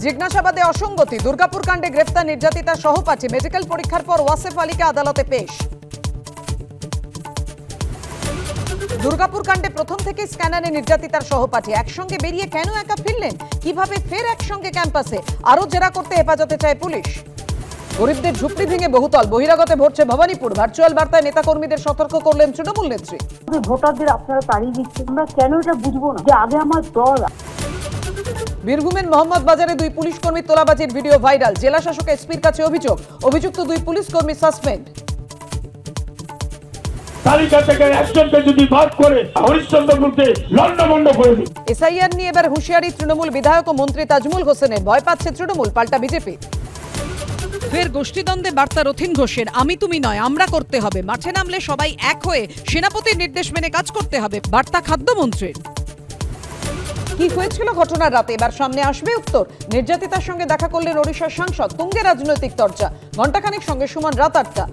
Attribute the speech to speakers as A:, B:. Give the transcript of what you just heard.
A: জিজ্ঞাসাবাদে অসঙ্গতি, দুর্গাপুর কাণ্ডে গ্রেফতার নির্যাতিতার সহপাঠী, মেডিকেল পরীক্ষার পর ওয়াসেফ আলীকে আদালতে পেশ। দুর্গাপুর কাণ্ডে প্রথম থেকে স্ক্যানারে নির্যাতিতার সহপাঠী একসঙ্গে বেরিয়ে কেন একা ফিরলেন, কিভাবে ফের একসঙ্গে ক্যাম্পাসে, আরো জেরা করতে হেফাজতে চায় পুলিশ। গরিবদের ঝুপড়ি ভেঙে বহুতল, বহিরাগতে ভরছে ভবানীপুর, ভার্চুয়াল বার্তায় নেতাকর্মীদের সতর্ক করলেন তৃণমূল নেত্রী।
B: ভোটারদের আপনারা তাড়িয়ে দিচ্ছেন, আমরা কেন এটা বুঝবো না যে আগে আমার দল।
A: বীরভূমের মোহাম্মদ বাজারে দুই পুলিশ কর্মীর তোলাবাজির ভিডিও ভাইরাল, জেলা শাসক এসপির কাছে অভিযোগ, অভিযুক্ত দুই পুলিশ কর্মী সাসপেন্ড।
C: তালিকা থেকে একজনকে যদি বাদ করে হরিশ্চন্দ্রপুরকে লন্ডভন্ড করে দিই।
A: এসআইআর নিয়ে এবার হুঁশিয়ারি তৃণমূল বিধায়ক ও মন্ত্রী তাজমুল হোসেনের, ভয় পাচ্ছে তৃণমূল, পাল্টা বিজেপি। ফের গোষ্ঠীদ্বন্দ্বে বার্তা রথীন ঘোষের, আমি তুমি নয় আমরা করতে হবে, মাঠে নামলে সবাই এক হয়ে সেনাপতির নির্দেশ মেনে কাজ করতে হবে, বার্তা খাদ্যমন্ত্রীর। কি হয়েছিল ঘটনার রাতে, এবার সামনে আসবে উত্তর। নির্যাতিতার সঙ্গে দেখা করলেন ওড়িশার সাংসদ, তুঙ্গে রাজনৈতিক চর্চা, ঘণ্টাখানেক সঙ্গে সুমন, রাত ৮টা।